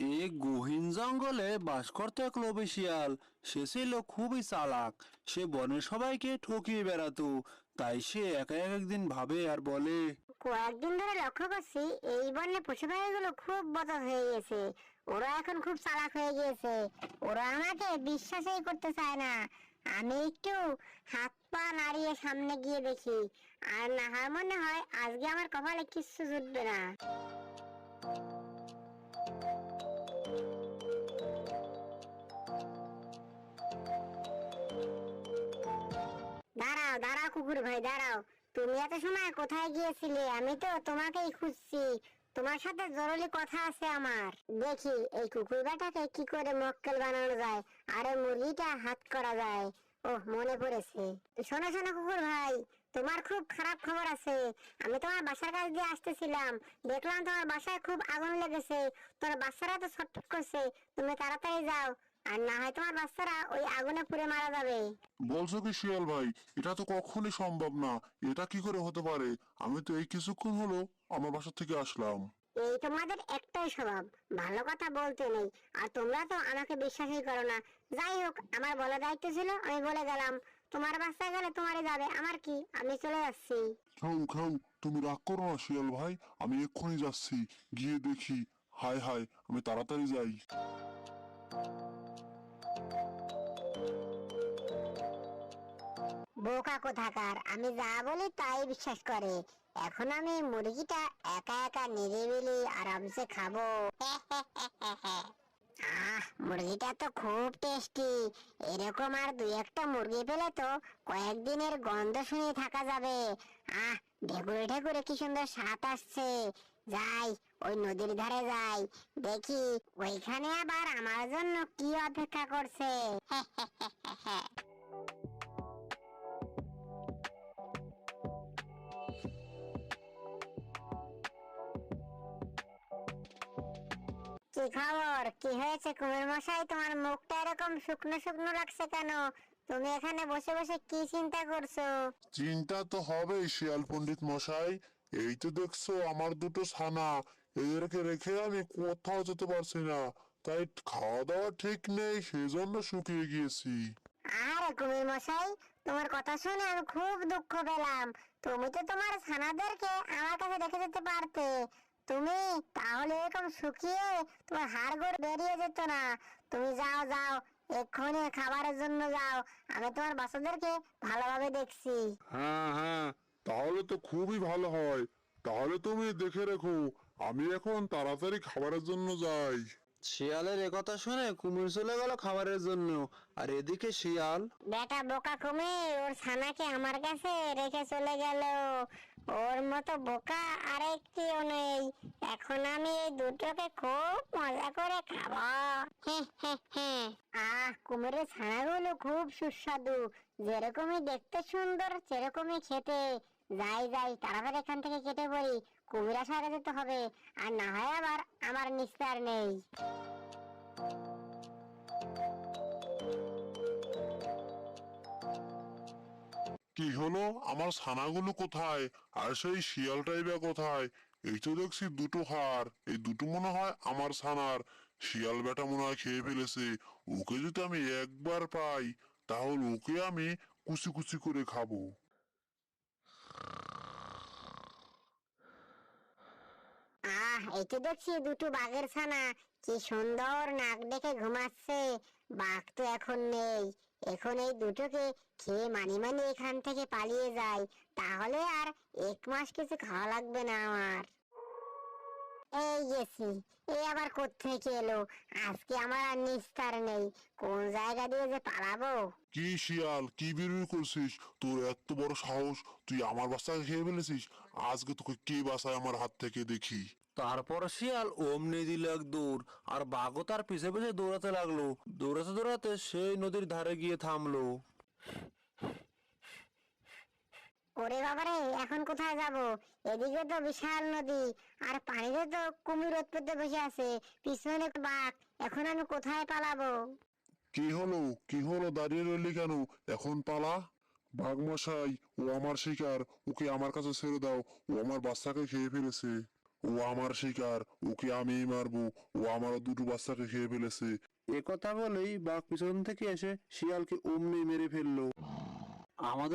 এই গহীন জঙ্গলে বাস করতো এক লোভী শিয়াল। সে ছিল খুবই চালাক। সে বনের সবাইকে ঠকিয়ে বেড়াতো। তাই সে একা এক একদিন ভাবে আর বলে, কয়েকদিন ধরে লক্ষ্য করছি এই বন্যে পশু পাখিগুলো খুব বদল হয়ে গেছে। ওরা এখন খুব চালাক হয়ে গিয়েছে। ওরা আমাকে বিশ্বাসই করতে চায় না। আমি একটু হাত পা নাড়িয়ে সামনে গিয়ে দেখি, আর না হয় মনে হয় আজকে আমার কপালে কিচ্ছু জুটবে না। দাঁড়াও দাঁড়াও কুকুর ভাই, দাঁড়াও। তুমি এত সময় কোথায় গিয়েছিলে? আমি তো তোমাকেই খুঁজছি। তোমার সাথে জরুরি কথা আছে আমার। দেখি এই কুকুর বেটাকে কি করে মক্কেল বানানো যায়, আরে মুরগিটা হাত করা যায়। ওহ, মনে পড়েছে। শোনো শোনো কুকুর ভাই, তোমার খুব খারাপ খবর আছে। আমি তোমার বাসার কাছ দিয়ে আসতেছিলাম, দেখলাম তোমার বাসায় খুব আগুন লেগেছে। তোমার বাচ্চারা তো ছটফট করছে। তুমি তাড়াতাড়ি যাও, আর না হয় তোমার বাচ্চারা ওই আগুনে পুড়ে মারা যাবে। বলছো কি শিয়াল ভাই? এটা তো কখনই সম্ভব না। এটা কি করে হতে পারে? আমি তো এই কিছুক্ষণ হলো আমার বাসা থেকে আসলাম। এই তোমাদের একটাই স্বভাব, ভালো কথা বলতে নেই। আর তোমরা তো আমাকে বিশ্বাসই করো না। যাই হোক, আমার বলা দায়িত্ব ছিল, আমি বলে গেলাম। তোমার বাচ্চা গেলে তোমারই যাবে, আমার কি, আমি চলে যাচ্ছি। খাও খাও, তুমি রাগ করো না শিয়াল ভাই। আমি এক্ষুনি যাচ্ছি, গিয়ে দেখি। হায় হায়, আমি তাড়াতাড়ি যাই। বোকা কোথাকার, আমি যা বলি তাই বিশ্বাস করে। এখন আমি মুরগিটা একা একা নিরিবিলি আরামসে খাবো। মুরগিটা তো খুব টেস্টি। এরকম আর দুই একটা মুরগি পেলে তো কয়েকদিনের গন্ধ শুনে থাকা যাবে। ঢেকুরে ঢেকুরে কি সুন্দর স্বাদ আসছে। যাই, ওই নদীর ধারে যাই, দেখি ওইখানে আবার আমার জন্য কি অপেক্ষা করছে। কি খবর? কি হয়েছে কুমির মশাই? তোমার মুখটা এরকম শুকনো শুকনো লাগছে কেন? তুমি এখানে বসে বসে কি চিন্তা করছো? চিন্তা তো হবেই শিয়াল পণ্ডিত মশাই। এই তো দেখছো আমার দুটো ছানা, এদেরকে রেখে আমি কোথাও যেতে পারছি না। তাই খাওয়া দাওয়া ঠিক নেই, সেজন্য শুকিয়ে গিয়েছি। আরে কুমির মশাই, তোমার কথা শুনে আমি খুব দুঃখ পেলাম। তুমি তো তোমার ছানাদেরকে আমার কাছে রেখে যেতে পারতে। তুমি তাহলে এরকম শুকিয়ে তোমার হাড়গোড় বেরিয়ে যেত না। তুমি যাও যাও, এক্ষুনি খাবারের জন্য যাও। আমি তোমার বাচ্চাদেরকে ভালোভাবে দেখছি। হ্যাঁ হ্যাঁ, তাহলে তো খুবই ভালো হয়। তাহলে তুমি দেখে রেখো, আমি এখন তাড়াতাড়ি খাবারের জন্য যাই। শিয়ালের একথা শুনে কুমির চলে গেল খাবারের জন্য। আর এদিকে শিয়াল, বেটা বোকা কুমির ওর ছানাকে আমার কাছে রেখে চলে গেল। ওর মতো বোকা আরেকটিও নেই। এখন আমি এই দুটোকে খুব মজা করে খাবো। কুমিরের ছানাগুলো খুব সুস্বাদু। যেরকমই দেখতে সুন্দর, সেরকমই খেতে। যাই যাই, তাড়াতাড়ি এখান থেকে কেটে পড়ি। কুমির আসার আগে যেতে হবে, আর না হয় আবার আমার নিস্তার নেই। কি হলো? আমার ছানাগুলো কোথায়? আর সেই শিয়ালটাই বা কোথায়? এই তো দেখছি দুটো হাড়, এই দুটো মনে হয় আমার ছানার। শিয়াল বেটা মনে হয় খেয়ে ফেলেছে। ওকে যদি আমি একবার পাই, তাহলে ওকে আমি কুচি কুচি করে খাবো। এই তো দেখছি দুটো বাঘের ছানা। কি সুন্দর নাক ডেকে ঘুমাচ্ছে। বাঘ তো এখন নেই। এখন এই দুটোকে খেয়ে মানি মানি এখান থেকে পালিয়ে যায়। তাহলে আর 1 মাস কিছু খাওয়া লাগবে না আমার। এই গেছি। আবার কোত্থেকে এলো? আজকে আমার আর নিস্তার নেই। কোন জায়গা দিয়ে যে পালাবো। কি শিয়াল, কি বিড়বিড় করছিস? তোর এত বড় সাহস, তুই আমার বাচ্চাকে খেয়ে ফেলেছিস? আজকে তোকে কে বাঁচায় আমার হাত থেকে দেখি। তারপর শিয়াল অমনি দিল এক দৌড়। আর বাঘও তার পিছে পিছে দৌড়াতে লাগলো। দৌড়াতে দৌড়াতে সেই নদীর ধারে গিয়ে থামলো। ওরে বাবারে, এখন কোথায় যাব? এদিকে তো বিশাল নদী, আর পানিতে তো কুমির উৎপত্তি বসে আছে, পিছনে বাঘ। এখন আমি কোথায় পালাবো? কি হলো? কি হলো? দাঁড়িয়ে রইলি কেন? এখন পালা। বাঘ মশাই, ও আমার শিকার, ওকে আমার কাছে ছেড়ে দাও। ও আমার বাচ্চাকে খেয়ে ফেলেছে। ও আমার শিকার, ওকে আমিই মারবো, ও আমারও দুটো বাচ্চাকে খেয়ে ফেলেছে। এ কথা বলেই বাঘ পিছন থেকে এসে শিয়ালকে অমনি মেরে ফেললো। আমাদের